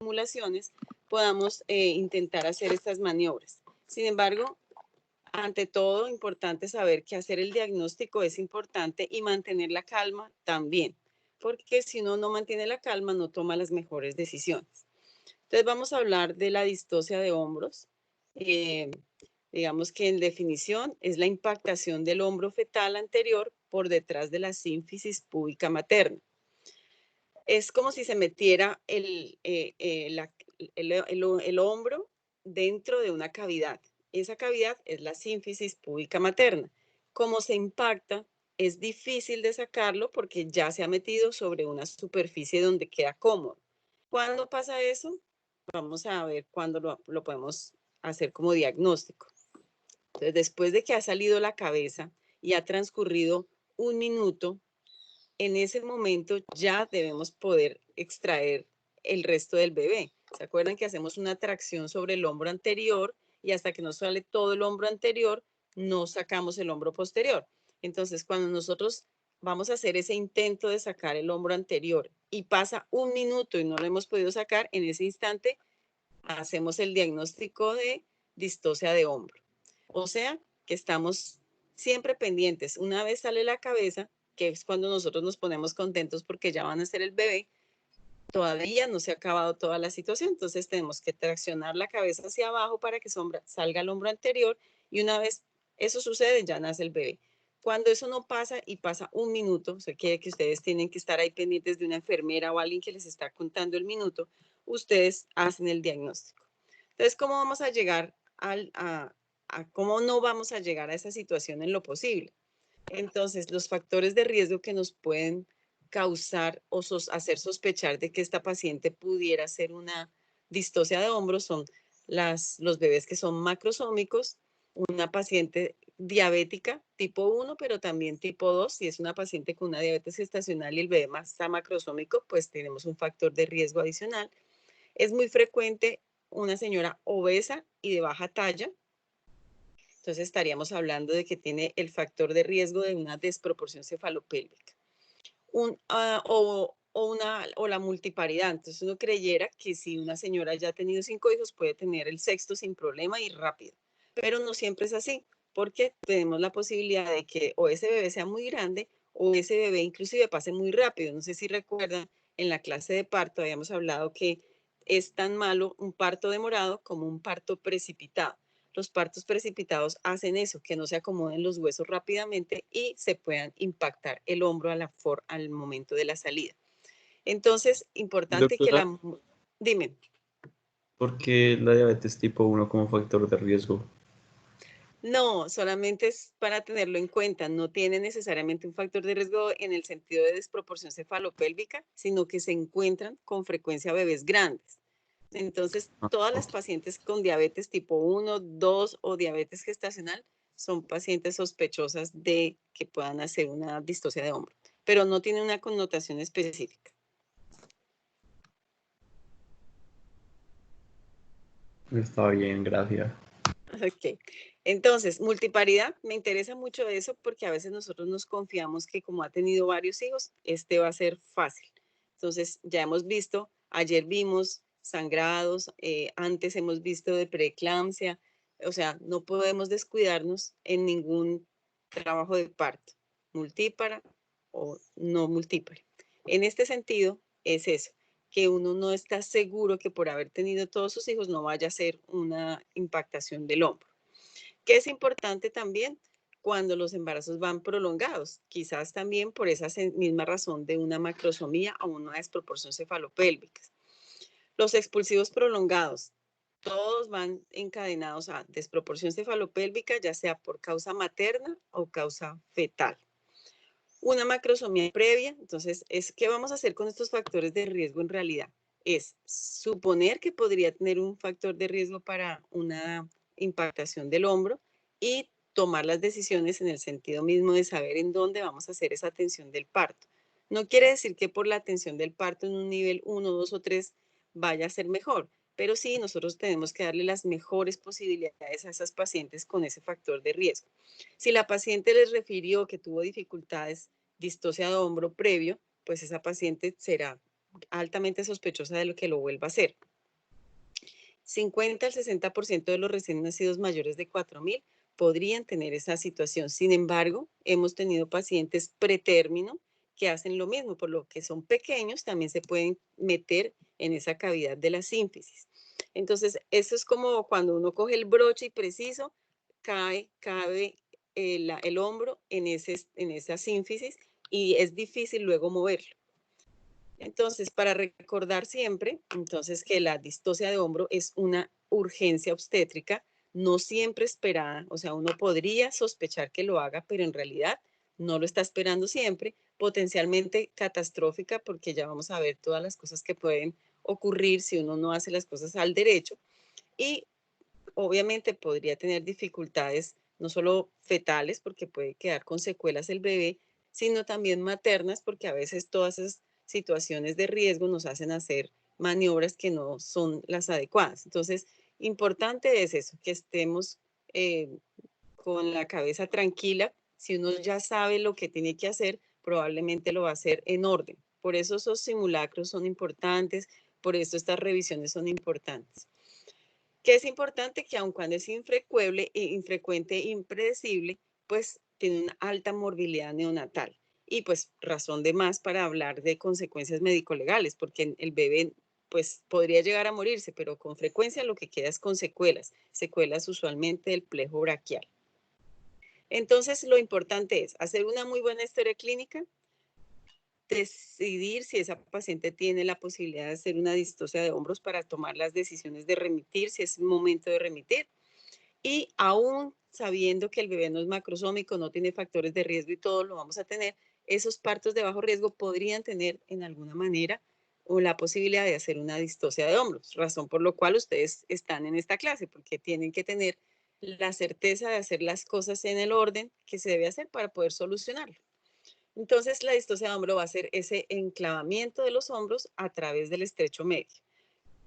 simulaciones, podamos intentar hacer estas maniobras. Sin embargo, ante todo, importante saber que hacer el diagnóstico es importante y mantener la calma también, porque si uno no mantiene la calma, no toma las mejores decisiones. Entonces vamos a hablar de la distocia de hombros. Digamos que en definición es la impactación del hombro fetal anterior por detrás de la sínfisis púbica materna. Es como si se metiera el hombro dentro de una cavidad. Esa cavidad es la sínfisis púbica materna. Como se impacta, es difícil de sacarlo porque ya se ha metido sobre una superficie donde queda cómodo. ¿Cuándo pasa eso? Vamos a ver cuándo lo podemos hacer como diagnóstico. Entonces, después de que ha salido la cabeza y ha transcurrido un minuto, en ese momento ya debemos poder extraer el resto del bebé. ¿Se acuerdan que hacemos una tracción sobre el hombro anterior y hasta que nos sale todo el hombro anterior, no sacamos el hombro posterior? Entonces, cuando nosotros vamos a hacer ese intento de sacar el hombro anterior y pasa un minuto y no lo hemos podido sacar, en ese instante hacemos el diagnóstico de distocia de hombro. O sea, que estamos siempre pendientes. Una vez sale la cabeza, que es cuando nosotros nos ponemos contentos porque ya van a ser el bebé, todavía no se ha acabado toda la situación, entonces tenemos que traccionar la cabeza hacia abajo para que salga el hombro anterior y una vez eso sucede, ya nace el bebé. Cuando eso no pasa y pasa un minuto, o sea, quiere que ustedes tienen que estar ahí pendientes de una enfermera o alguien que les está contando el minuto, ustedes hacen el diagnóstico. Entonces, ¿cómo vamos a llegar a cómo no vamos a llegar a esa situación en lo posible? Entonces, los factores de riesgo que nos pueden causar o hacer sospechar de que esta paciente pudiera ser una distocia de hombros son los bebés que son macrosómicos, una paciente diabética tipo 1, pero también tipo 2. Si es una paciente con una diabetes gestacional y el bebé más está macrosómico, pues tenemos un factor de riesgo adicional. Es muy frecuente una señora obesa y de baja talla. Entonces estaríamos hablando de que tiene el factor de riesgo de una desproporción cefalopélvica. O la multiparidad. Entonces uno creyera que si una señora ya ha tenido 5 hijos puede tener el sexto sin problema y rápido. Pero no siempre es así, porque tenemos la posibilidad de que o ese bebé sea muy grande o ese bebé inclusive pase muy rápido. No sé si recuerdan, en la clase de parto habíamos hablado que es tan malo un parto demorado como un parto precipitado. Los partos precipitados hacen eso, que no se acomoden los huesos rápidamente y se puedan impactar el hombro al momento de la salida. Entonces, importante que Doctora, Dime. ¿por qué la diabetes tipo 1 como factor de riesgo? No, solamente es para tenerlo en cuenta. No tiene necesariamente un factor de riesgo en el sentido de desproporción cefalopélvica, sino que se encuentran con frecuencia bebés grandes. Entonces, Ah, todas las ok. pacientes con diabetes tipo 1, 2 o diabetes gestacional son pacientes sospechosas de que puedan hacer una distocia de hombro, pero no tiene una connotación específica. Está bien, gracias. Ok. Entonces, multiparidad, me interesa mucho eso porque a veces nosotros nos confiamos que como ha tenido varios hijos, este va a ser fácil. Entonces, ya hemos visto, ayer vimos sangrados, antes hemos visto de preeclampsia, o sea, no podemos descuidarnos en ningún trabajo de parto, multípara o no multípara. En este sentido, es eso, que uno no está seguro que por haber tenido todos sus hijos no vaya a ser una impactación del hombro. Que es importante también cuando los embarazos van prolongados, quizás también por esa misma razón de una macrosomía o una desproporción cefalopélvica. Los expulsivos prolongados, todos van encadenados a desproporción cefalopélvica, ya sea por causa materna o causa fetal. Una macrosomía previa, entonces, ¿qué vamos a hacer con estos factores de riesgo en realidad? Es suponer que podría tener un factor de riesgo para una impactación del hombro y tomar las decisiones en el sentido mismo de saber en dónde vamos a hacer esa atención del parto. No quiere decir que por la atención del parto en un nivel 1, 2 o 3 vaya a ser mejor, pero sí nosotros tenemos que darle las mejores posibilidades a esas pacientes con ese factor de riesgo. Si la paciente les refirió que tuvo dificultades, distocia de hombro previo, pues esa paciente será altamente sospechosa de lo que lo vuelva a hacer. 50 al 60% de los recién nacidos mayores de 4.000 podrían tener esa situación. Sin embargo, hemos tenido pacientes pretérmino que hacen lo mismo, por lo que son pequeños, también se pueden meter en esa cavidad de la sínfisis. Entonces, eso es como cuando uno coge el broche y preciso, cabe el hombro en esa sínfisis y es difícil luego moverlo. Entonces, para recordar siempre, entonces que la distocia de hombro es una urgencia obstétrica, no siempre esperada, o sea, uno podría sospechar que lo haga, pero en realidad no lo está esperando siempre, potencialmente catastrófica, porque ya vamos a ver todas las cosas que pueden ocurrir si uno no hace las cosas al derecho, y obviamente podría tener dificultades no solo fetales, porque puede quedar con secuelas el bebé, sino también maternas, porque a veces todas esas situaciones de riesgo nos hacen hacer maniobras que no son las adecuadas. Entonces, importante es eso, que estemos con la cabeza tranquila. Si uno ya sabe lo que tiene que hacer, probablemente lo va a hacer en orden. Por eso esos simulacros son importantes, por eso estas revisiones son importantes. Que es importante que aun cuando es infrecuente e impredecible, pues tiene una alta morbilidad neonatal. Y pues razón de más para hablar de consecuencias médico-legales, porque el bebé pues podría llegar a morirse, pero con frecuencia lo que queda es con secuelas, secuelas usualmente del plejo braquial. Entonces lo importante es hacer una muy buena historia clínica, decidir si esa paciente tiene la posibilidad de hacer una distocia de hombros para tomar las decisiones de remitir, si es momento de remitir. Y aún sabiendo que el bebé no es macrosómico, no tiene factores de riesgo y todo lo vamos a tener, esos partos de bajo riesgo podrían tener en alguna manera o la posibilidad de hacer una distocia de hombros, razón por lo cual ustedes están en esta clase, porque tienen que tener la certeza de hacer las cosas en el orden que se debe hacer para poder solucionarlo. Entonces, la distosia de hombro va a ser ese enclavamiento de los hombros a través del estrecho medio.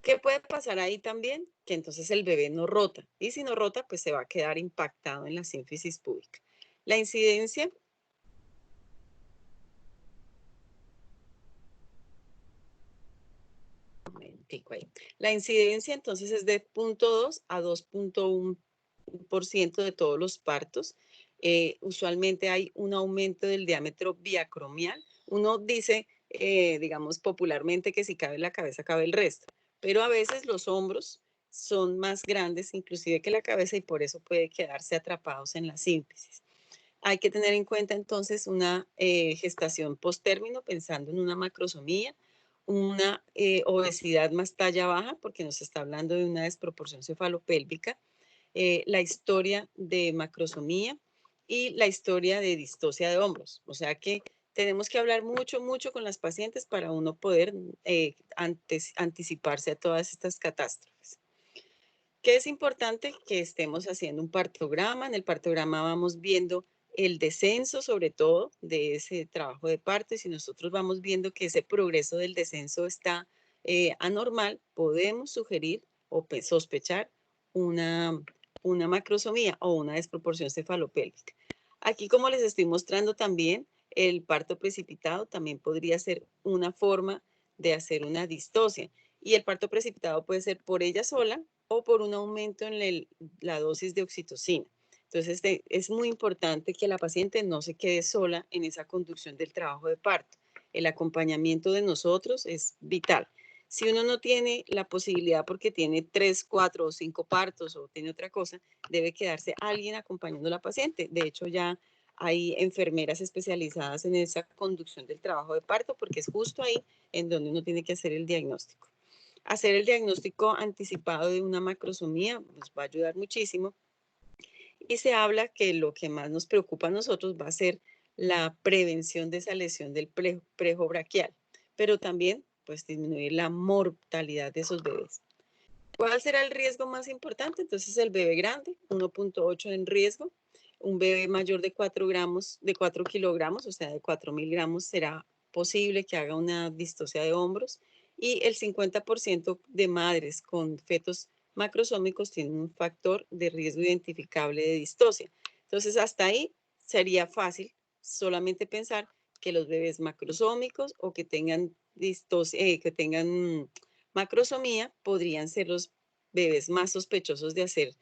¿Qué puede pasar ahí también? Que entonces el bebé no rota. Y si no rota, pues se va a quedar impactado en la sínfisis púbica. La incidencia. La incidencia entonces es de 0.2 a 2.1% de todos los partos. Usualmente hay un aumento del diámetro biacromial. Uno dice, digamos popularmente, que si cabe la cabeza, cabe el resto. Pero a veces los hombros son más grandes inclusive que la cabeza y por eso puede quedarse atrapados en la sínfisis. Hay que tener en cuenta entonces una gestación postérmino pensando en una macrosomía, una obesidad más talla baja, porque nos está hablando de una desproporción cefalopélvica, la historia de macrosomía y la historia de distocia de hombros. O sea que tenemos que hablar mucho, mucho con las pacientes para uno poder anticiparse a todas estas catástrofes. ¿Qué es importante? Que estemos haciendo un partograma. En el partograma vamos viendo el descenso, sobre todo, de ese trabajo de parto. Y si nosotros vamos viendo que ese progreso del descenso está anormal, podemos sugerir o sospechar una, una macrosomía o una desproporción cefalopélvica. Aquí, como les estoy mostrando también, el parto precipitado también podría ser una forma de hacer una distocia. Y el parto precipitado puede ser por ella sola o por un aumento en la dosis de oxitocina. Entonces, es muy importante que la paciente no se quede sola en esa conducción del trabajo de parto. El acompañamiento de nosotros es vital. Si uno no tiene la posibilidad porque tiene 3, 4 o 5 partos o tiene otra cosa, debe quedarse alguien acompañando a la paciente. De hecho, ya hay enfermeras especializadas en esa conducción del trabajo de parto porque es justo ahí en donde uno tiene que hacer el diagnóstico. Hacer el diagnóstico anticipado de una macrosomía nos va a ayudar muchísimo. Y se habla que lo que más nos preocupa a nosotros va a ser la prevención de esa lesión del plejo braquial, pero también pues disminuir la mortalidad de esos bebés. ¿Cuál será el riesgo más importante? Entonces el bebé grande, 1.8 en riesgo, un bebé mayor de 4 gramos, de 4 kilogramos, o sea, de 4.000 gramos, será posible que haga una distocia de hombros y el 50% de madres con fetos macrosómicos tienen un factor de riesgo identificable de distocia. Entonces, hasta ahí sería fácil solamente pensar que los bebés macrosómicos o que tengan distocia, que tengan macrosomía podrían ser los bebés más sospechosos de hacer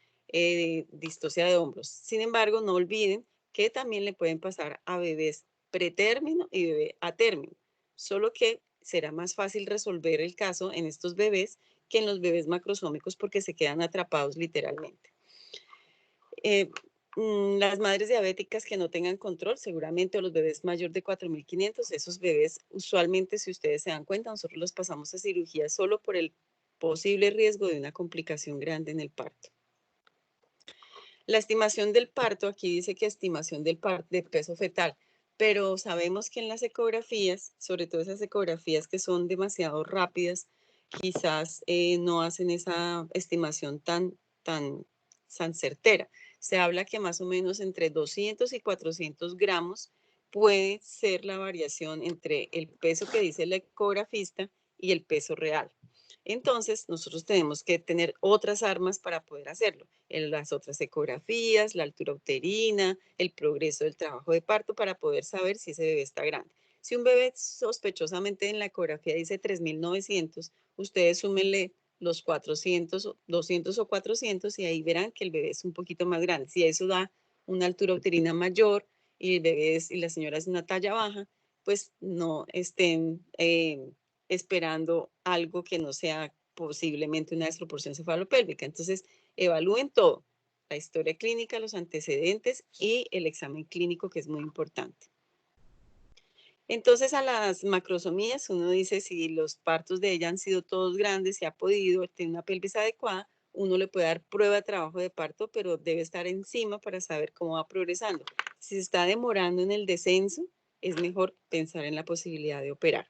distocia de hombros. Sin embargo, no olviden que también le pueden pasar a bebés pretérmino y bebé a término, solo que será más fácil resolver el caso en estos bebés que en los bebés macrosómicos porque se quedan atrapados literalmente. Eh, las madres diabéticas que no tengan control, seguramente, o los bebés mayor de 4.500, esos bebés usualmente, si ustedes se dan cuenta, nosotros los pasamos a cirugía solo por el posible riesgo de una complicación grande en el parto. La estimación del parto, aquí dice que estimación del peso fetal, pero sabemos que en las ecografías, sobre todo esas ecografías que son demasiado rápidas, quizás no hacen esa estimación tan certera. Se habla que más o menos entre 200 y 400 gramos puede ser la variación entre el peso que dice el ecografista y el peso real. Entonces, nosotros tenemos que tener otras armas para poder hacerlo. Las otras ecografías, la altura uterina, el progreso del trabajo de parto para poder saber si ese bebé está grande. Si un bebé sospechosamente en la ecografía dice 3.900, ustedes súmenle los 400, 200 o 400 y ahí verán que el bebé es un poquito más grande. Si eso da una altura uterina mayor y el bebé y la señora es una talla baja, pues no estén esperando algo que no sea posiblemente una desproporción cefalopélvica. Entonces, evalúen todo, la historia clínica, los antecedentes y el examen clínico, que es muy importante. Entonces, a las macrosomías, uno dice si los partos de ella han sido todos grandes, si ha podido tener una pelvis adecuada, uno le puede dar prueba de trabajo de parto, pero debe estar encima para saber cómo va progresando. Si se está demorando en el descenso, es mejor pensar en la posibilidad de operar.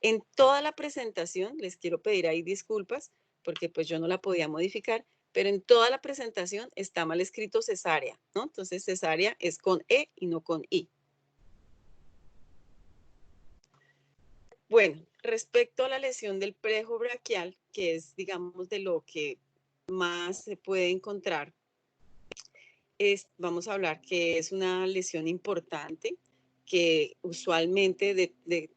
En toda la presentación, les quiero pedir ahí disculpas, porque pues yo no la podía modificar, pero en toda la presentación está mal escrito cesárea, ¿no? Entonces cesárea es con E y no con I. Bueno, respecto a la lesión del plejo braquial, que es, digamos, de lo que más se puede encontrar, vamos a hablar que es una lesión importante, que usualmente de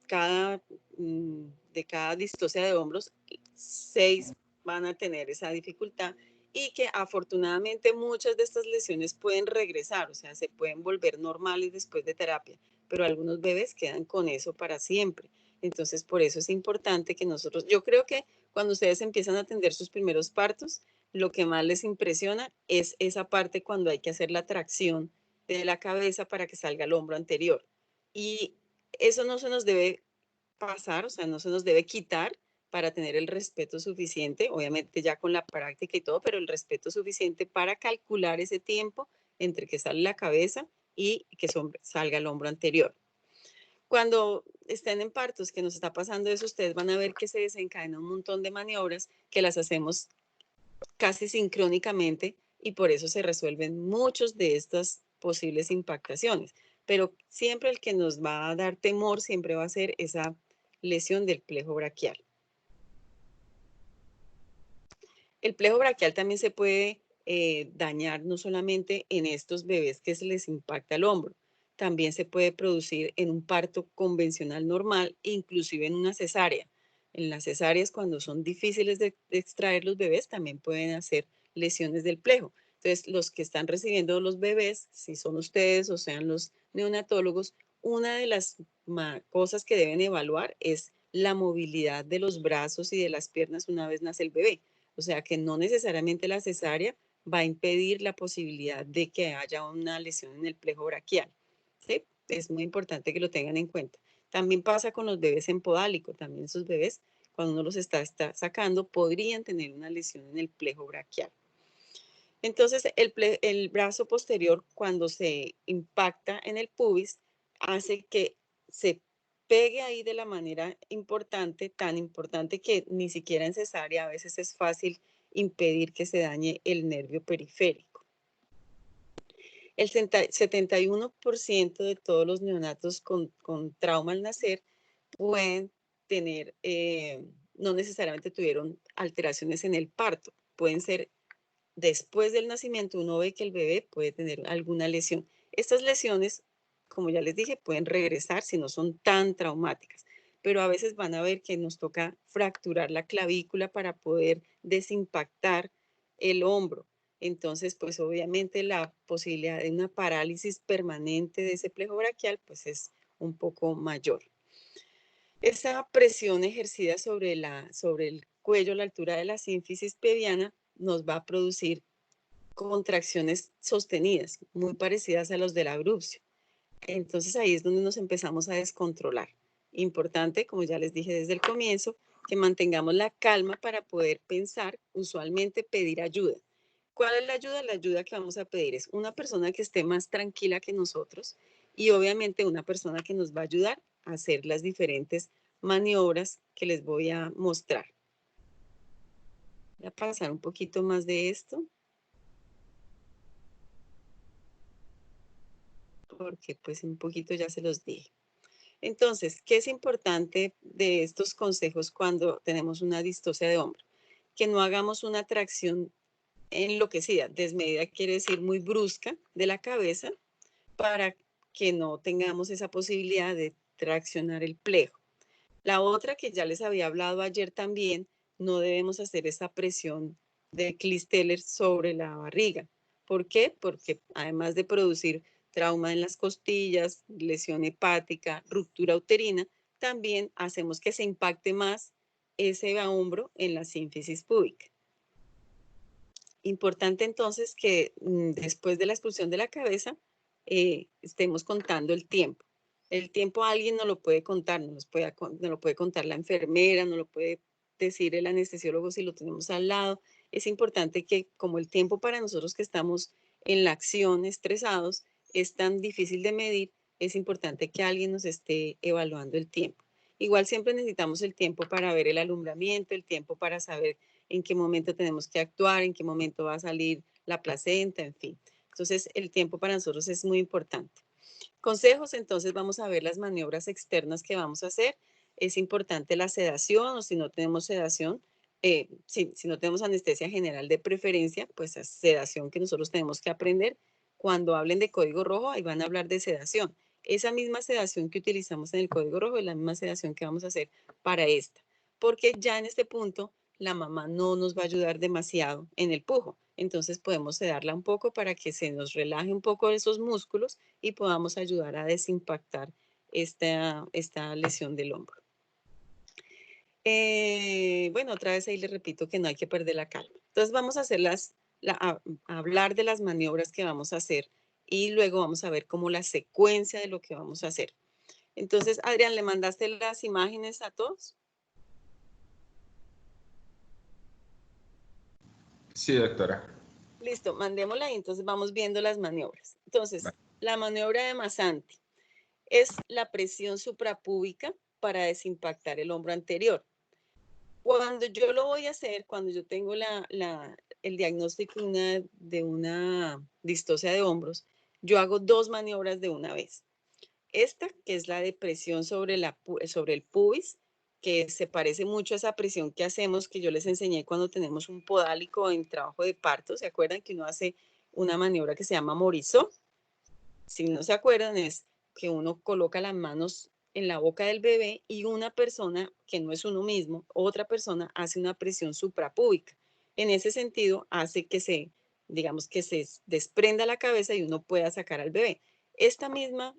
cada distocia de hombros, 6 van a tener esa dificultad y que afortunadamente muchas de estas lesiones pueden regresar, o sea, se pueden volver normales después de terapia, pero algunos bebés quedan con eso para siempre. Entonces, por eso es importante que nosotros, yo creo que cuando ustedes empiezan a atender sus primeros partos, lo que más les impresiona es esa parte cuando hay que hacer la tracción de la cabeza para que salga el hombro anterior. Y eso no se nos debe pasar, o sea, no se nos debe quitar para tener el respeto suficiente, obviamente ya con la práctica y todo, pero el respeto suficiente para calcular ese tiempo entre que sale la cabeza y que salga el hombro anterior. Cuando estén en partos, que nos está pasando eso, ustedes van a ver que se desencadena un montón de maniobras que las hacemos casi sincrónicamente y por eso se resuelven muchos de estas posibles impactaciones. Pero siempre el que nos va a dar temor siempre va a ser esa lesión del plejo braquial. El plejo braquial también se puede dañar no solamente en estos bebés que se les impacta el hombro, también se puede producir en un parto convencional normal, inclusive en una cesárea. En las cesáreas, cuando son difíciles de extraer los bebés, también pueden hacer lesiones del plejo. Entonces, los que están recibiendo los bebés, si son ustedes o sean los neonatólogos, una de las cosas que deben evaluar es la movilidad de los brazos y de las piernas una vez nace el bebé. O sea que no necesariamente la cesárea va a impedir la posibilidad de que haya una lesión en el plejo braquial. ¿Sí? Es muy importante que lo tengan en cuenta. También pasa con los bebés en podálico. También esos bebés, cuando uno los está sacando, podrían tener una lesión en el plejo braquial. Entonces, el brazo posterior, cuando se impacta en el pubis, hace que se pegue ahí de la manera importante, tan importante que ni siquiera en cesárea a veces es fácil impedir que se dañe el nervio periférico. El 71% de todos los neonatos con trauma al nacer pueden tener, no necesariamente tuvieron alteraciones en el parto, pueden ser después del nacimiento. Uno ve que el bebé puede tener alguna lesión. Estas lesiones, como ya les dije, pueden regresar si no son tan traumáticas, pero a veces van a ver que nos toca fracturar la clavícula para poder desimpactar el hombro. Entonces, pues obviamente la posibilidad de una parálisis permanente de ese plejo braquial, pues es un poco mayor. Esa presión ejercida sobre el cuello, a la altura de la sínfisis peviana, nos va a producir contracciones sostenidas, muy parecidas a los del abrupcio. Entonces ahí es donde nos empezamos a descontrolar. Importante, como ya les dije desde el comienzo, que mantengamos la calma para poder pensar, usualmente pedir ayuda. ¿Cuál es la ayuda? La ayuda que vamos a pedir es una persona que esté más tranquila que nosotros y obviamente una persona que nos va a ayudar a hacer las diferentes maniobras que les voy a mostrar. Voy a pasar un poquito más de esto. Porque pues un poquito ya se los dije. Entonces, ¿qué es importante de estos consejos cuando tenemos una distocia de hombro? Que no hagamos una tracción enloquecida, desmedida quiere decir muy brusca de la cabeza para que no tengamos esa posibilidad de traccionar el plejo. La otra que ya les había hablado ayer también, no debemos hacer esa presión de Klisteller sobre la barriga. ¿Por qué? Porque además de producir trauma en las costillas, lesión hepática, ruptura uterina, también hacemos que se impacte más ese hombro en la sínfisis púbica. Importante entonces que después de la expulsión de la cabeza estemos contando el tiempo. El tiempo alguien no lo puede contar, no lo puede contar la enfermera, no lo puede decir el anestesiólogo si lo tenemos al lado. Es importante que como el tiempo para nosotros que estamos en la acción estresados es tan difícil de medir, es importante que alguien nos esté evaluando el tiempo. Igual siempre necesitamos el tiempo para ver el alumbramiento, el tiempo para saber en qué momento tenemos que actuar, en qué momento va a salir la placenta, en fin. Entonces, el tiempo para nosotros es muy importante. Consejos, entonces vamos a ver las maniobras externas que vamos a hacer. Es importante la sedación o si no tenemos sedación, si no tenemos anestesia general de preferencia, pues es sedación que nosotros tenemos que aprender. Cuando hablen de código rojo, ahí van a hablar de sedación. Esa misma sedación que utilizamos en el código rojo es la misma sedación que vamos a hacer para esta, porque ya en este punto la mamá no nos va a ayudar demasiado en el pujo. Entonces podemos sedarla un poco para que se nos relaje un poco esos músculos y podamos ayudar a desimpactar esta lesión del hombro. Bueno, otra vez ahí les repito que no hay que perder la calma. Entonces vamos a hacer a hablar de las maniobras que vamos a hacer y luego vamos a ver como la secuencia de lo que vamos a hacer. Entonces, Adrián, ¿le mandaste las imágenes a todos? Sí, doctora. Listo, mandémosla y entonces vamos viendo las maniobras. Entonces, la maniobra de Masanti es la presión suprapúbica para desimpactar el hombro anterior. Cuando yo lo voy a hacer, cuando yo tengo el diagnóstico de una distocia de hombros, yo hago dos maniobras de una vez. Esta, que es la de presión sobre el pubis, que se parece mucho a esa presión que hacemos, que yo les enseñé cuando tenemos un podálico en trabajo de parto. ¿Se acuerdan que uno hace una maniobra que se llama Morisot? Si no se acuerdan, es que uno coloca las manos en la boca del bebé y una persona, que no es uno mismo, otra persona hace una presión suprapúbica. En ese sentido, hace que digamos, que se desprenda la cabeza y uno pueda sacar al bebé. Esta misma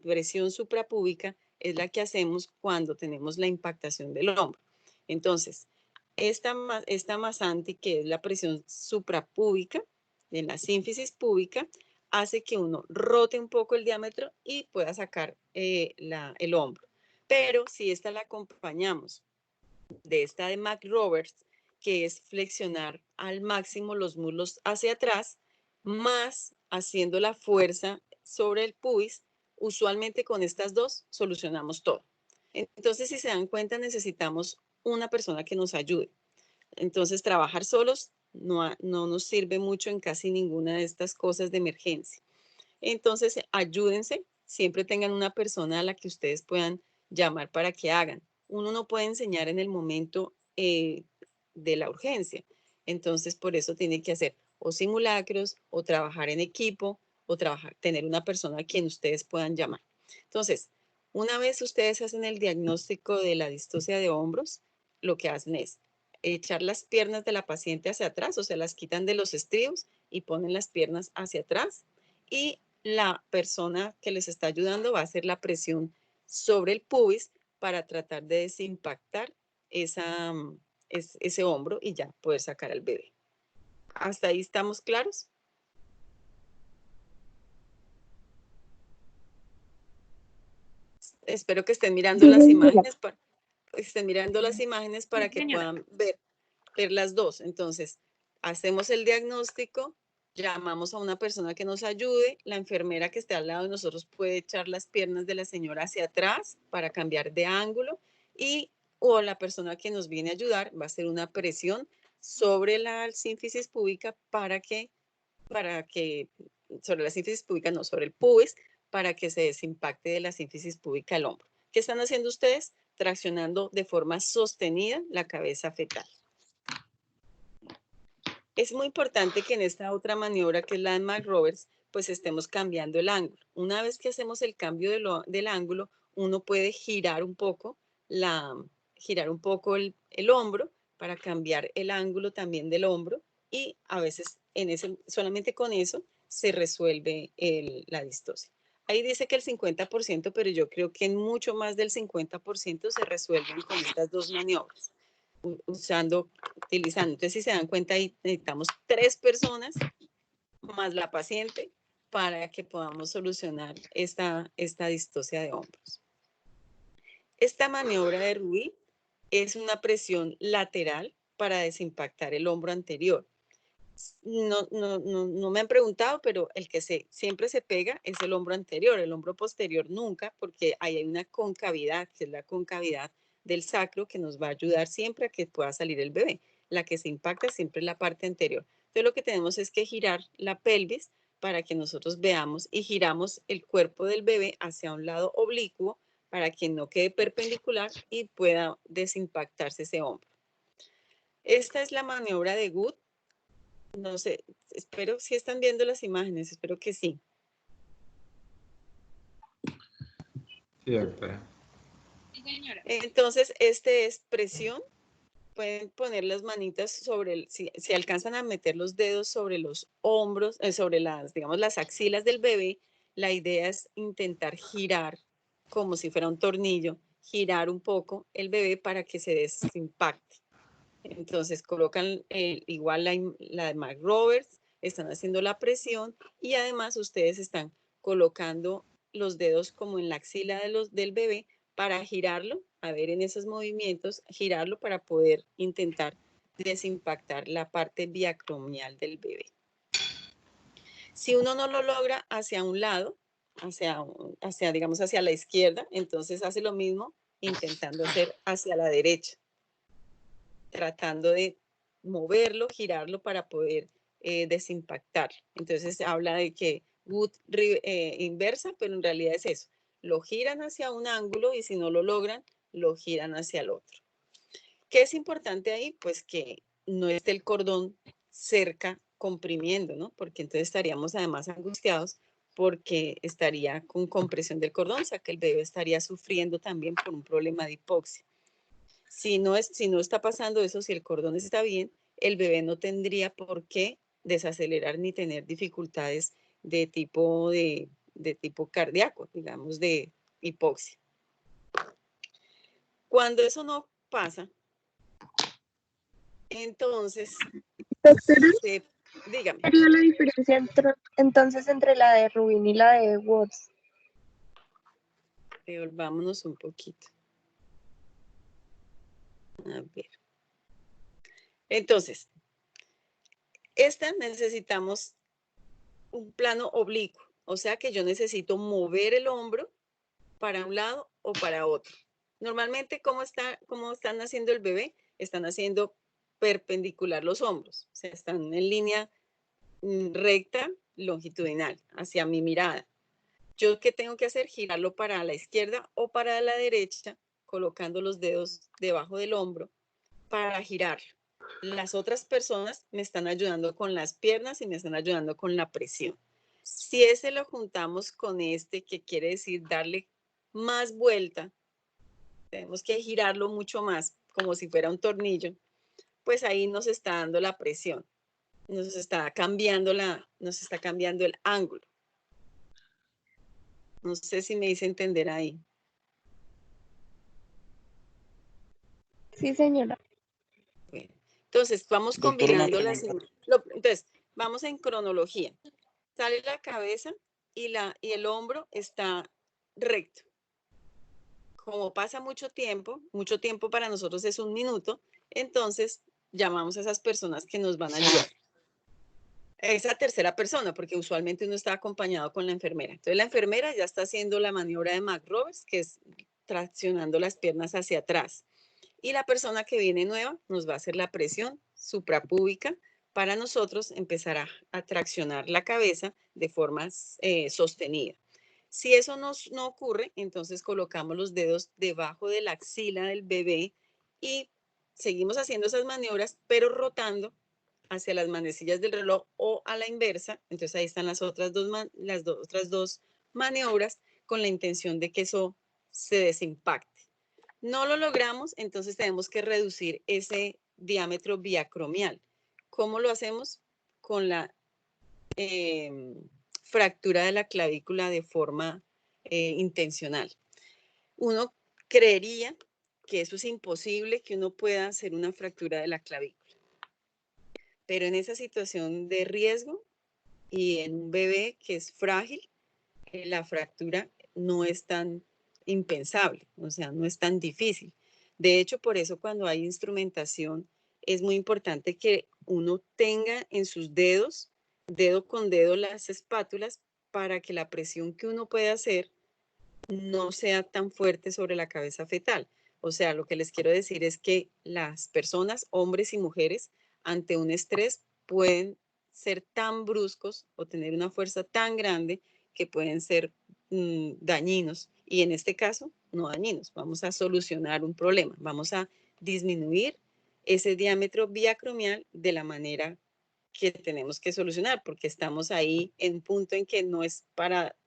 presión suprapúbica es la que hacemos cuando tenemos la impactación del hombro. Entonces, esta Masanti, que es la presión suprapúbica de la sínfisis púbica, hace que uno rote un poco el diámetro y pueda sacar el hombro. Pero si esta la acompañamos de esta de McRoberts, que es flexionar al máximo los muslos hacia atrás, más haciendo la fuerza sobre el pubis, usualmente con estas dos solucionamos todo. Entonces, si se dan cuenta, necesitamos una persona que nos ayude. Entonces, trabajar solos no nos sirve mucho en casi ninguna de estas cosas de emergencia. Entonces, ayúdense, siempre tengan una persona a la que ustedes puedan llamar para que hagan. Uno no puede enseñar en el momento de la urgencia. Entonces, por eso tiene que hacer o simulacros, o trabajar en equipo, o tener una persona a quien ustedes puedan llamar. Entonces, Una vez ustedes hacen el diagnóstico de la distocia de hombros, lo que hacen es echar las piernas de la paciente hacia atrás, o sea, las quitan de los estribos y ponen las piernas hacia atrás, y la persona que les está ayudando va a hacer la presión sobre el pubis para tratar de desimpactar ese hombro y ya poder sacar al bebé. ¿Hasta ahí estamos claros? Espero que estén mirando las imágenes para que puedan ver las dos. Entonces, hacemos el diagnóstico, llamamos a una persona que nos ayude, la enfermera que esté al lado de nosotros puede echar las piernas de la señora hacia atrás para cambiar de ángulo o la persona que nos viene a ayudar va a hacer una presión sobre la sínfisis púbica sobre la sínfisis púbica, no, sobre el pubis, para que se desimpacte de la sínfisis púbica el hombro. ¿Qué están haciendo ustedes? Traccionando de forma sostenida la cabeza fetal. Es muy importante que en esta otra maniobra, que es la de McRoberts, pues estemos cambiando el ángulo. Una vez que hacemos el cambio del ángulo, uno puede girar un poco el hombro para cambiar el ángulo también del hombro y a veces solamente con eso se resuelve la distosia. Ahí dice que el 50%, pero yo creo que en mucho más del 50% se resuelven con estas dos maniobras, utilizando. Entonces, si se dan cuenta, ahí necesitamos 3 personas más la paciente para que podamos solucionar esta distosia de hombros. Esta maniobra de Rubin es una presión lateral para desimpactar el hombro anterior. No me han preguntado, pero el que siempre se pega es el hombro anterior, el hombro posterior nunca, porque ahí hay una concavidad, que es la concavidad del sacro, que nos va a ayudar siempre a que pueda salir el bebé. La que se impacta siempre es la parte anterior. Entonces lo que tenemos es que girar la pelvis para que nosotros veamos y giramos el cuerpo del bebé hacia un lado oblicuo para que no quede perpendicular y pueda desimpactarse ese hombro. Esta es la maniobra de Good. No sé, espero si están viendo las imágenes, espero que sí. Sí, doctora. Sí, señora. Entonces, este es presión. Pueden poner las manitas sobre si alcanzan a meter los dedos sobre los hombros, sobre las axilas del bebé, la idea es intentar girar como si fuera un tornillo, girar un poco el bebé para que se desimpacte. Entonces colocan igual la de McRoberts, están haciendo la presión y además ustedes están colocando los dedos como en la axila del bebé para girarlo, a ver en esos movimientos, girarlo para poder intentar desimpactar la parte biacromial del bebé. Si uno no lo logra hacia un lado, digamos hacia la izquierda, entonces hace lo mismo intentando hacer hacia la derecha, tratando de moverlo, girarlo para poder desimpactar. Entonces habla de que Good inversa, pero en realidad es eso. Lo giran hacia un ángulo y si no lo logran, lo giran hacia el otro. ¿Qué es importante ahí? Pues que no esté el cordón cerca comprimiendo, ¿no? Porque entonces estaríamos además angustiados porque estaría con compresión del cordón, o sea que el bebé estaría sufriendo también por un problema de hipoxia. Si no está pasando eso, si el cordón está bien, el bebé no tendría por qué desacelerar ni tener dificultades de tipo cardíaco, digamos, de hipoxia. Cuando eso no pasa, entonces, Doctora, dígame. ¿qué sería la diferencia entonces entre la de Rubin y la de Watts? Devolvámonos un poquito. A ver. Entonces, esta necesitamos un plano oblicuo, o sea que yo necesito mover el hombro para un lado o para otro. Normalmente, ¿cómo están haciendo el bebé? Están haciendo perpendicular los hombros, o sea, están en línea recta, longitudinal, hacia mi mirada. ¿Yo qué tengo que hacer? Girarlo para la izquierda o para la derecha, colocando los dedos debajo del hombro para girarlo. Las otras personas me están ayudando con las piernas y me están ayudando con la presión. Si ese lo juntamos con este, que quiere decir darle más vuelta, tenemos que girarlo mucho más, como si fuera un tornillo, pues ahí nos está dando la presión, nos está cambiando el ángulo. No sé si me hice entender ahí. Sí, señora. Bueno, entonces vamos Doctora, una combinando las... pregunta. Entonces, vamos en cronología. Sale la cabeza y el hombro está recto. Como pasa mucho tiempo para nosotros es 1 minuto, entonces llamamos a esas personas que nos van a ayudar. Esa tercera persona, porque usualmente uno está acompañado con la enfermera. Entonces la enfermera ya está haciendo la maniobra de McRoberts, que es traccionando las piernas hacia atrás. Y la persona que viene nueva nos va a hacer la presión suprapúbica para nosotros empezar a traccionar la cabeza de forma sostenida. Si eso no ocurre, entonces colocamos los dedos debajo de la axila del bebé y seguimos haciendo esas maniobras, pero rotando hacia las manecillas del reloj o a la inversa. Entonces ahí están las otras dos maniobras con la intención de que eso se desimpacte. No lo logramos, entonces tenemos que reducir ese diámetro biacromial. ¿Cómo lo hacemos? Con la fractura de la clavícula de forma intencional. Uno creería que eso es imposible, que uno pueda hacer una fractura de la clavícula. Pero en esa situación de riesgo y en un bebé que es frágil, la fractura no es tan impensable, o sea, no es tan difícil. De hecho, por eso cuando hay instrumentación es muy importante que uno tenga en sus dedos, dedo con dedo, las espátulas para que la presión que uno puede hacer no sea tan fuerte sobre la cabeza fetal. O sea, lo que les quiero decir es que las personas, hombres y mujeres, ante un estrés pueden ser tan bruscos o tener una fuerza tan grande que pueden ser dañinos. Y en este caso, no dañinos. Vamos a solucionar un problema. Vamos a disminuir ese diámetro biacromial de la manera que tenemos que solucionar, porque estamos ahí en un punto en que no es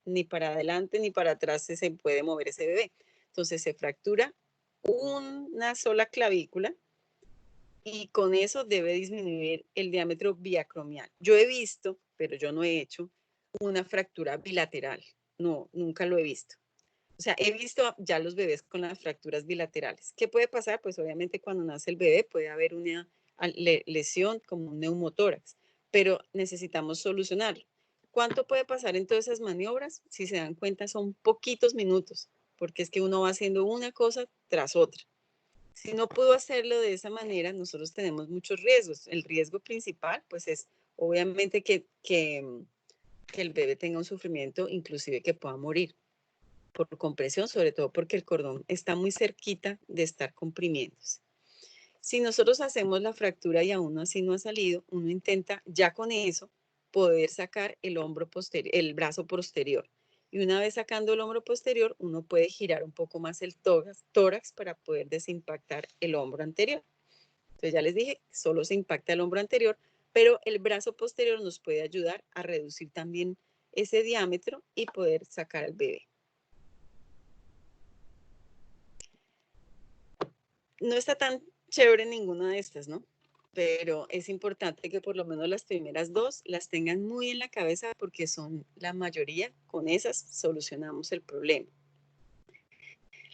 ni para adelante ni para atrás se puede mover ese bebé. Entonces se fractura una sola clavícula y con eso debe disminuir el diámetro biacromial. Yo he visto, pero yo no he hecho, una fractura bilateral. No, nunca lo he visto. O sea, he visto ya los bebés con las fracturas bilaterales. ¿Qué puede pasar? Pues obviamente cuando nace el bebé puede haber una lesión como un neumotórax, pero necesitamos solucionarlo. ¿Cuánto puede pasar en todas esas maniobras? Si se dan cuenta, son poquitos minutos, porque es que uno va haciendo una cosa tras otra. Si no pudo hacerlo de esa manera, nosotros tenemos muchos riesgos. El riesgo principal, pues es obviamente que el bebé tenga un sufrimiento, inclusive que pueda morir por compresión, sobre todo porque el cordón está muy cerquita de estar comprimiéndose. Si nosotros hacemos la fractura y aún así no ha salido, uno intenta ya con eso poder sacar el hombro posterior, el brazo posterior. Y una vez sacando el hombro posterior, uno puede girar un poco más el tórax para poder desimpactar el hombro anterior. Entonces ya les dije, solo se impacta el hombro anterior, pero el brazo posterior nos puede ayudar a reducir también ese diámetro y poder sacar al bebé. No está tan chévere ninguna de estas, ¿no? Pero es importante que por lo menos las primeras dos las tengan muy en la cabeza porque son la mayoría, con esas solucionamos el problema.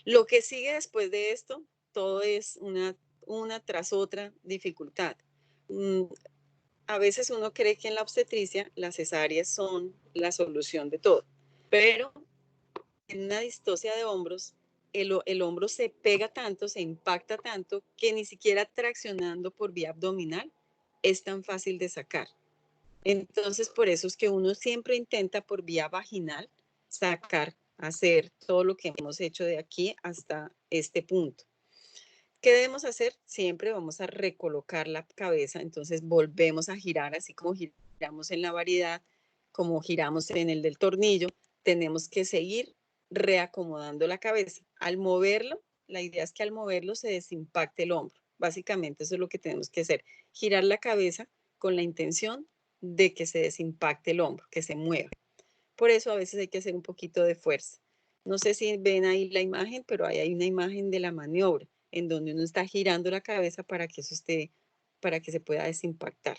Lo que sigue después de esto, todo es una tras otra dificultad. A veces uno cree que en la obstetricia las cesáreas son la solución de todo, pero en una distocia de hombros el hombro se pega tanto, se impacta tanto, que ni siquiera traccionando por vía abdominal es tan fácil de sacar. Entonces, por eso es que uno siempre intenta por vía vaginal sacar, hacer todo lo que hemos hecho de aquí hasta este punto. ¿Qué debemos hacer? Siempre vamos a recolocar la cabeza, entonces volvemos a girar, así como giramos en la variedad, como giramos en el del tornillo, tenemos que seguir reacomodando la cabeza. Al moverlo, la idea es que al moverlo se desimpacte el hombro. Básicamente eso es lo que tenemos que hacer, girar la cabeza con la intención de que se desimpacte el hombro, que se mueva. Por eso a veces hay que hacer un poquito de fuerza. No sé si ven ahí la imagen, pero ahí hay una imagen de la maniobra, en donde uno está girando la cabeza para que eso esté, para que se pueda desimpactar.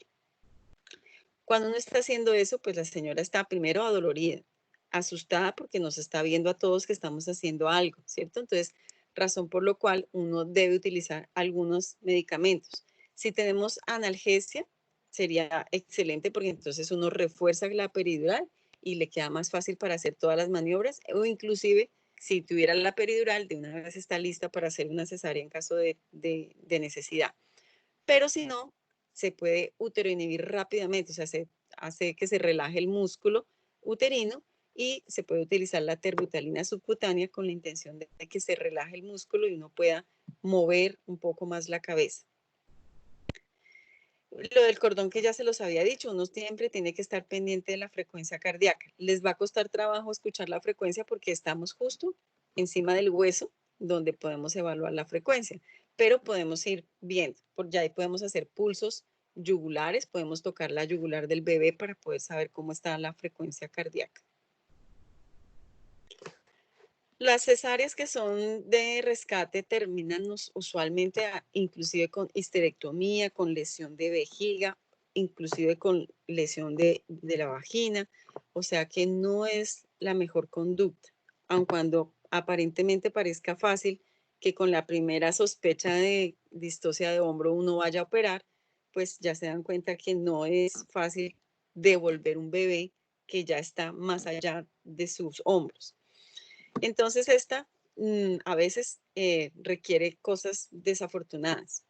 Cuando uno está haciendo eso, pues la señora está primero adolorida, asustada porque nos está viendo a todos que estamos haciendo algo, ¿cierto? Entonces, razón por lo cual uno debe utilizar algunos medicamentos. Si tenemos analgesia, sería excelente porque entonces uno refuerza la peridural y le queda más fácil para hacer todas las maniobras, o inclusive si tuviera la peridural, de una vez está lista para hacer una cesárea en caso de necesidad. Pero si no, se puede uteroinhibir rápidamente, o sea, se hace que se relaje el músculo uterino y se puede utilizar la terbutalina subcutánea con la intención de que se relaje el músculo y uno pueda mover un poco más la cabeza. Lo del cordón que ya se los había dicho, uno siempre tiene que estar pendiente de la frecuencia cardíaca. Les va a costar trabajo escuchar la frecuencia porque estamos justo encima del hueso donde podemos evaluar la frecuencia, pero podemos ir viendo, por ya ahí podemos hacer pulsos yugulares, podemos tocar la yugular del bebé para poder saber cómo está la frecuencia cardíaca. Las cesáreas que son de rescate terminan usualmente inclusive con histerectomía, con lesión de vejiga, inclusive con lesión de la vagina, o sea que no es la mejor conducta, aun cuando aparentemente parezca fácil que con la primera sospecha de distocia de hombro uno vaya a operar, pues ya se dan cuenta que no es fácil devolver un bebé que ya está más allá de sus hombros. Entonces esta a veces requiere cosas desafortunadas.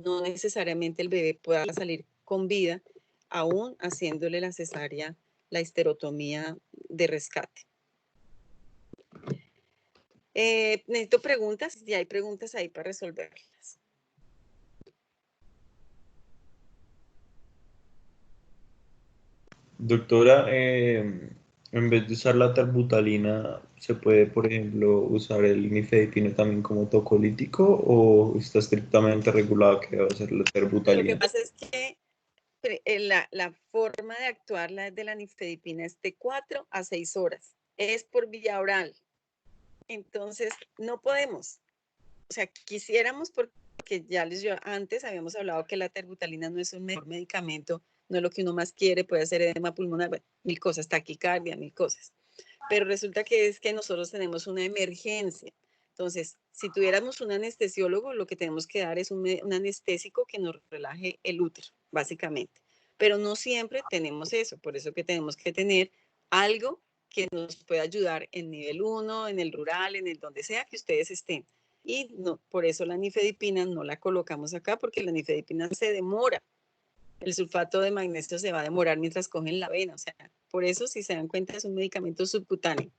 No necesariamente el bebé pueda salir con vida, aún haciéndole la cesárea, la histerotomía de rescate. Necesito preguntas, y hay preguntas ahí para resolverlas. Doctora, en vez de usar la terbutalina, ¿se puede, por ejemplo, usar el nifedipino también como tocolítico o está estrictamente regulado que debe ser la Lo que terbutalina? pasa es que la forma de actuar de la nifedipina es de 4 a 6 horas. Es por vía oral. Entonces, no podemos. O sea, quisiéramos porque ya antes habíamos hablado que la terbutalina no es un mejor medicamento, no es lo que uno más quiere, puede hacer edema pulmonar, mil cosas, taquicardia, mil cosas. Pero resulta que es que nosotros tenemos una emergencia. Entonces, si tuviéramos un anestesiólogo, lo que tenemos que dar es un anestésico que nos relaje el útero, básicamente. Pero no siempre tenemos eso, por eso que tenemos que tener algo que nos pueda ayudar en nivel 1, en el rural, en el donde sea que ustedes estén. Y no, por eso la nifedipina no la colocamos acá, porque la nifedipina se demora. El sulfato de magnesio se va a demorar mientras cogen la vena. O sea, por eso, si se dan cuenta, es un medicamento subcutáneo.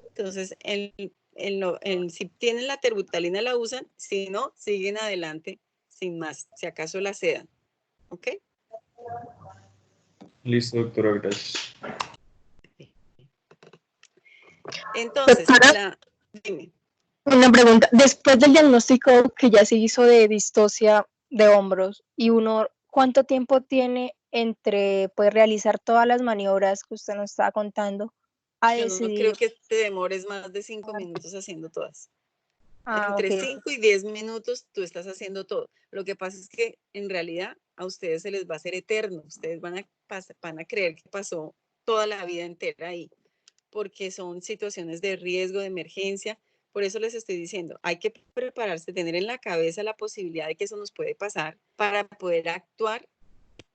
Entonces, si tienen la terbutalina, la usan. Si no, siguen adelante sin más. Si acaso la sedan. ¿Ok? Listo, doctora, gracias. Entonces, dime. Una pregunta, después del diagnóstico que ya se hizo de distocia de hombros y uno, ¿cuánto tiempo tiene entre pues realizar todas las maniobras que usted nos estaba contando a Yo no creo decidir? que te demores más de 5 minutos haciendo todas. Entre Ok. 5 y 10 minutos tú estás haciendo todo. Lo que pasa es que en realidad a ustedes se les va a hacer eterno. Ustedes van a creer que pasó toda la vida entera ahí, porque son situaciones de riesgo, de emergencia. Por eso les estoy diciendo, hay que prepararse, tener en la cabeza la posibilidad de que eso nos puede pasar para poder actuar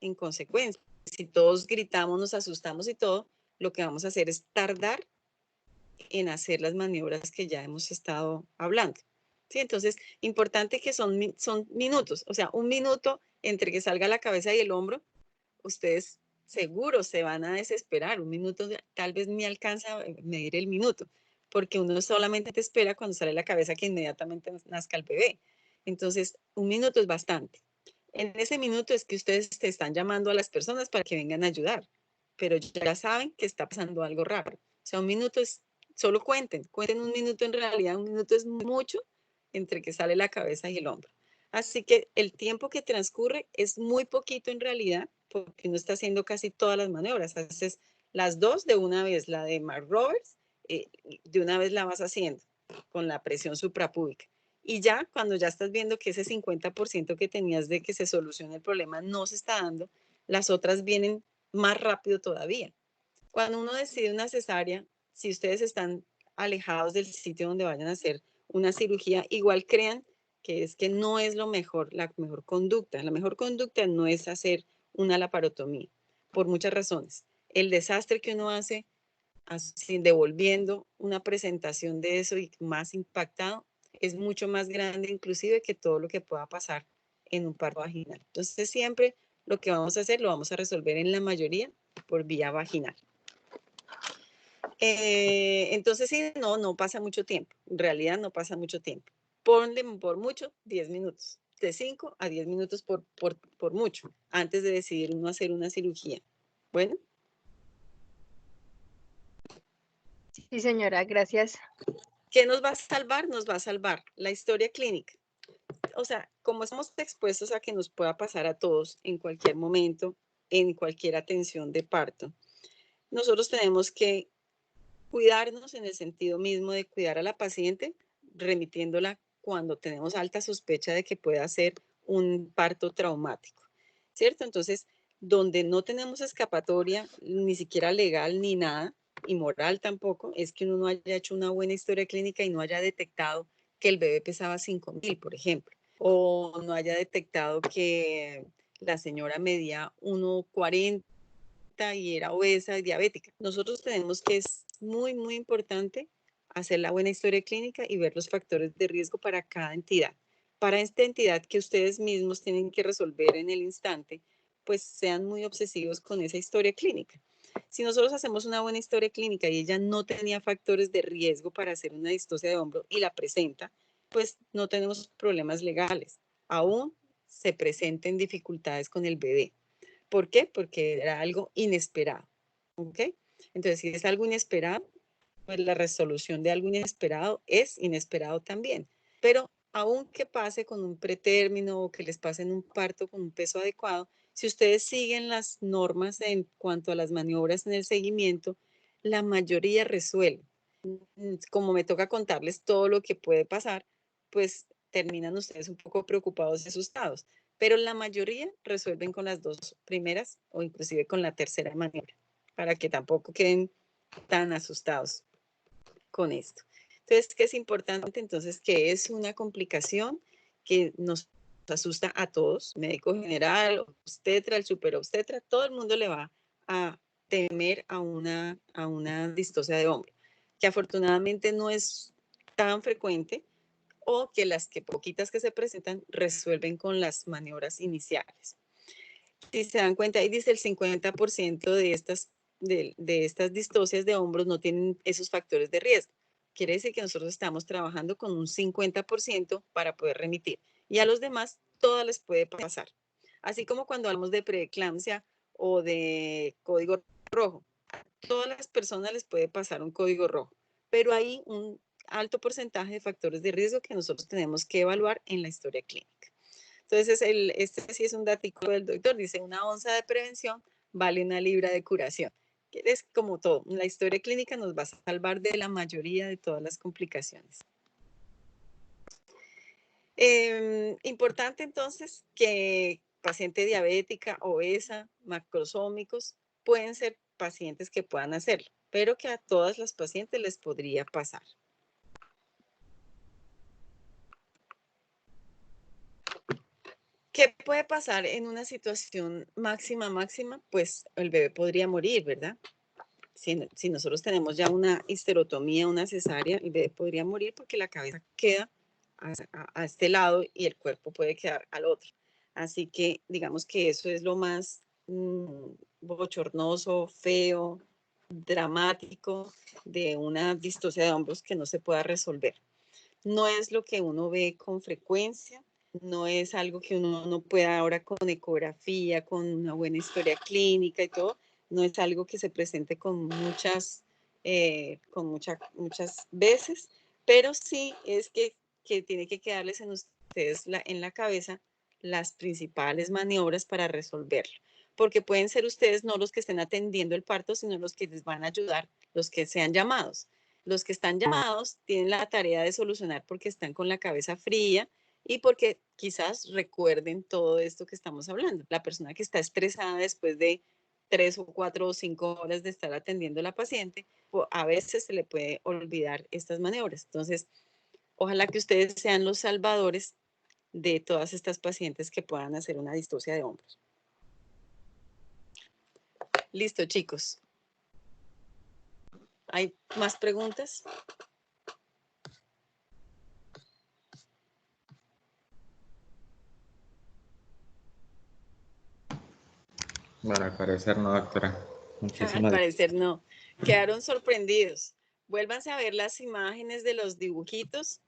en consecuencia. Si todos gritamos, nos asustamos y todo, lo que vamos a hacer es tardar en hacer las maniobras que ya hemos estado hablando. ¿Sí? Entonces, importante que son minutos, o sea, un minuto entre que salga la cabeza y el hombro, ustedes seguro se van a desesperar. Un minuto tal vez ni alcanza a medir el minuto, porque uno solamente te espera cuando sale la cabeza que inmediatamente nazca el bebé. Entonces, un minuto es bastante. En ese minuto es que ustedes te están llamando a las personas para que vengan a ayudar, pero ya saben que está pasando algo raro. O sea, un minuto es, solo cuenten un minuto, en realidad un minuto es mucho entre que sale la cabeza y el hombro. Así que el tiempo que transcurre es muy poquito en realidad, porque uno está haciendo casi todas las maniobras. Haces las dos de una vez, la de Mark Roberts de una vez la vas haciendo con la presión suprapúbica. Y ya cuando ya estás viendo que ese 50% que tenías de que se solucione el problema no se está dando, las otras vienen más rápido todavía. Cuando uno decide una cesárea, si ustedes están alejados del sitio donde vayan a hacer una cirugía, igual crean que es que no es lo mejor, la mejor conducta. La mejor conducta no es hacer una laparotomía, por muchas razones. El desastre que uno hace devolviendo una presentación de eso y más impactado es mucho más grande inclusive que todo lo que pueda pasar en un parto vaginal. Entonces siempre lo que vamos a hacer lo vamos a resolver en la mayoría por vía vaginal. Entonces sí, no pasa mucho tiempo, en realidad no pasa mucho tiempo. Ponle por mucho 10 minutos, de 5 a 10 minutos por mucho, antes de decidir uno hacer una cirugía. Bueno. Sí, señora, gracias. ¿Qué nos va a salvar? Nos va a salvar la historia clínica. O sea, como estamos expuestos a que nos pueda pasar a todos en cualquier momento, en cualquier atención de parto, nosotros tenemos que cuidarnos en el sentido mismo de cuidar a la paciente, remitiéndola cuando tenemos alta sospecha de que pueda ser un parto traumático, ¿cierto? Entonces, donde no tenemos escapatoria, ni siquiera legal ni nada, y moral tampoco, es que uno no haya hecho una buena historia clínica y no haya detectado que el bebé pesaba 5.000, por ejemplo, o no haya detectado que la señora medía 1,40 y era obesa y diabética. Nosotros tenemos que, es muy, muy importante hacer la buena historia clínica y ver los factores de riesgo para cada entidad. Para esta entidad que ustedes mismos tienen que resolver en el instante, pues sean muy obsesivos con esa historia clínica. Si nosotros hacemos una buena historia clínica y ella no tenía factores de riesgo para hacer una distocia de hombro y la presenta, pues no tenemos problemas legales. Aún se presenten dificultades con el bebé. ¿Por qué? Porque era algo inesperado. ¿Ok? Entonces, si es algo inesperado, pues la resolución de algo inesperado es inesperado también. Pero aunque pase con un pretérmino o que les pase en un parto con un peso adecuado, si ustedes siguen las normas en cuanto a las maniobras en el seguimiento, la mayoría resuelve. Como me toca contarles todo lo que puede pasar, pues terminan ustedes un poco preocupados y asustados. Pero la mayoría resuelven con las dos primeras o inclusive con la tercera maniobra, para que tampoco queden tan asustados con esto. Entonces, ¿qué es importante? Entonces, que es una complicación que nos asusta a todos, médico general, obstetra, el superobstetra, todo el mundo le va a temer a una distocia de hombro, que afortunadamente no es tan frecuente, o que las que poquitas que se presentan resuelven con las maniobras iniciales. Si se dan cuenta, ahí dice el 50% de estas distocias de hombros no tienen esos factores de riesgo. Quiere decir que nosotros estamos trabajando con un 50% para poder remitir. Y a los demás, todas les puede pasar. Así como cuando hablamos de preeclampsia o de código rojo, a todas las personas les puede pasar un código rojo, pero hay un alto porcentaje de factores de riesgo que nosotros tenemos que evaluar en la historia clínica. Entonces, este sí es un datico del doctor, dice, una onza de prevención vale una libra de curación. Que es como todo, la historia clínica nos va a salvar de la mayoría de todas las complicaciones. Importante entonces que paciente diabética, obesa, macrosómicos, pueden ser pacientes que puedan hacerlo, pero que a todas las pacientes les podría pasar. ¿Qué puede pasar en una situación máxima? Pues el bebé podría morir, ¿verdad? Si nosotros tenemos ya una histerotomía, una cesárea, el bebé podría morir porque la cabeza queda a este lado y el cuerpo puede quedar al otro. Así que digamos que eso es lo más bochornoso, feo, dramático de una distocia de hombros que no se pueda resolver. No es lo que uno ve con frecuencia, no es algo que uno no pueda ahora con ecografía, con una buena historia clínica y todo, no es algo que se presente con muchas veces, pero sí es que tiene que quedarles en ustedes en la cabeza las principales maniobras para resolverlo, porque pueden ser ustedes no los que estén atendiendo el parto, sino los que les van a ayudar, los que sean llamados. Los que están llamados tienen la tarea de solucionar porque están con la cabeza fría y porque quizás recuerden todo esto que estamos hablando. La persona que está estresada después de 3 o 4 o 5 horas de estar atendiendo a la paciente, a veces se le puede olvidar estas maniobras. Entonces, ojalá que ustedes sean los salvadores de todas estas pacientes que puedan hacer una distocia de hombros. Listo, chicos. ¿Hay más preguntas? Bueno, al parecer no, doctora. Al Muchísimas parecer no. Quedaron sorprendidos. Vuélvanse a ver las imágenes de los dibujitos.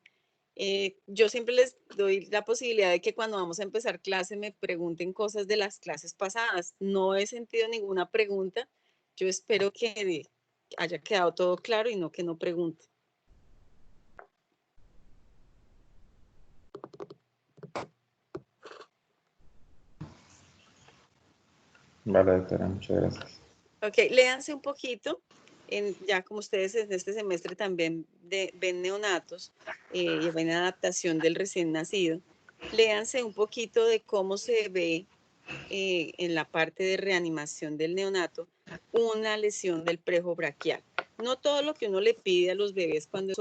Yo siempre les doy la posibilidad de que cuando vamos a empezar clase me pregunten cosas de las clases pasadas. No he sentido ninguna pregunta. Yo espero que haya quedado todo claro y no que no pregunten. Vale, doctora, muchas gracias. Ok, léanse un poquito. Ya como ustedes en este semestre también ven neonatos y ven adaptación del recién nacido, léanse un poquito de cómo se ve en la parte de reanimación del neonato una lesión del plejo braquial. No todo lo que uno le pide a los bebés cuando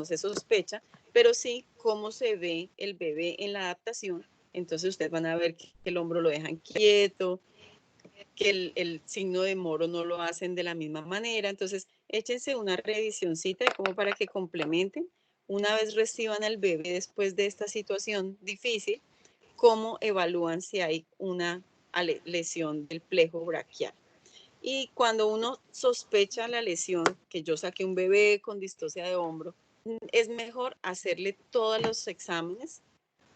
se sospecha, pero sí cómo se ve el bebé en la adaptación. Entonces ustedes van a ver que el hombro lo dejan quieto, que el signo de moro no lo hacen de la misma manera. Entonces, échense una revisioncita como para que complementen. Una vez reciban al bebé después de esta situación difícil, cómo evalúan si hay una lesión del plejo braquial. Y cuando uno sospecha la lesión, que yo saqué un bebé con distocia de hombro, es mejor hacerle todos los exámenes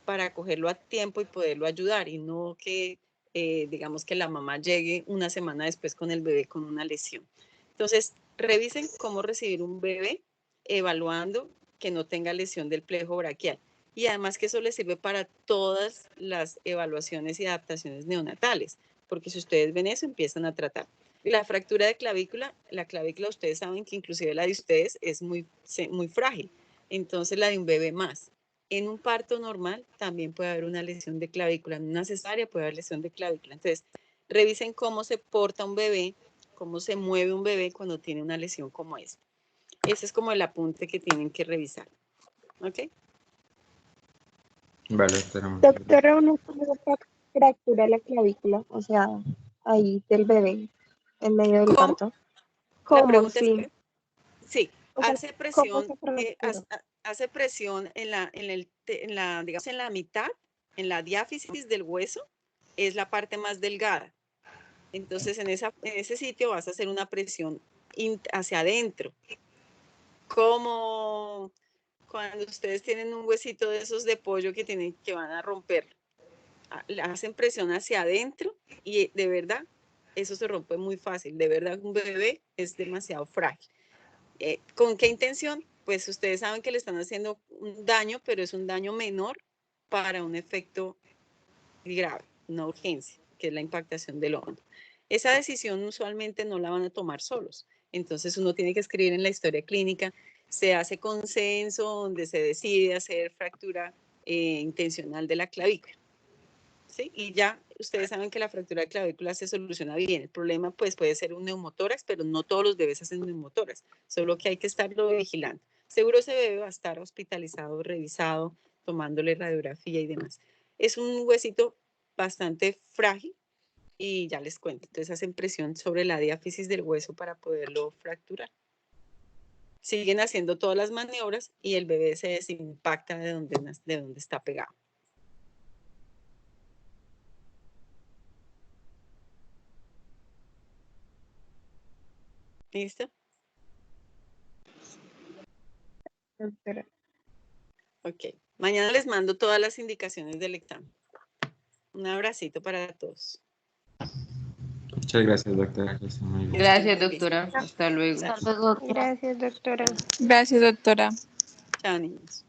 para cogerlo a tiempo y poderlo ayudar y no que digamos que la mamá llegue una semana después con el bebé con una lesión. Entonces, revisen cómo recibir un bebé evaluando que no tenga lesión del plejo braquial. Y además que eso les sirve para todas las evaluaciones y adaptaciones neonatales, porque si ustedes ven eso, empiezan a tratar. La fractura de clavícula, la clavícula ustedes saben que inclusive la de ustedes es muy frágil, entonces la de un bebé más. En un parto normal también puede haber una lesión de clavícula, en una cesárea puede haber lesión de clavícula. Entonces, revisen cómo se porta un bebé, cómo se mueve un bebé cuando tiene una lesión como esta. Ese es como el apunte que tienen que revisar. ¿Ok? Vale, doctora. Doctora, ¿una fractura la clavícula? O sea, ahí del bebé, en medio del ¿Cómo? parto. La ¿Cómo? pregunta es Sí. que, sí, O sea, hace ¿cómo presión, se fracturó? hace presión digamos, en la mitad, en la diáfisis del hueso, es la parte más delgada. Entonces, en ese sitio vas a hacer una presión hacia adentro. Como cuando ustedes tienen un huesito de esos de pollo que van a romper. Hacen presión hacia adentro y de verdad, eso se rompe muy fácil. De verdad, un bebé es demasiado frágil. ¿Con qué intención? Pues ustedes saben que le están haciendo un daño, pero es un daño menor para un efecto grave, una urgencia, que es la impactación del hombro. Esa decisión usualmente no la van a tomar solos. Entonces uno tiene que escribir en la historia clínica, se hace consenso donde se decide hacer fractura intencional de la clavícula. ¿Sí? Y ya ustedes saben que la fractura de clavícula se soluciona bien. El problema pues puede ser un neumotórax, pero no todos los bebés hacen neumotórax, solo que hay que estarlo vigilando. Seguro ese bebé va a estar hospitalizado, revisado, tomándole radiografía y demás. Es un huesito bastante frágil y ya les cuento. Entonces hacen presión sobre la diáfisis del hueso para poderlo fracturar. Siguen haciendo todas las maniobras y el bebé se desimpacta de donde está pegado. ¿Listo? Doctora. Ok. Mañana les mando todas las indicaciones del examen. Un abracito para todos. Muchas gracias, doctora. Que esté muy bien. Gracias, doctora. Hasta luego. Hasta luego, doctora. Gracias, doctora. Gracias, doctora. Chao, niños.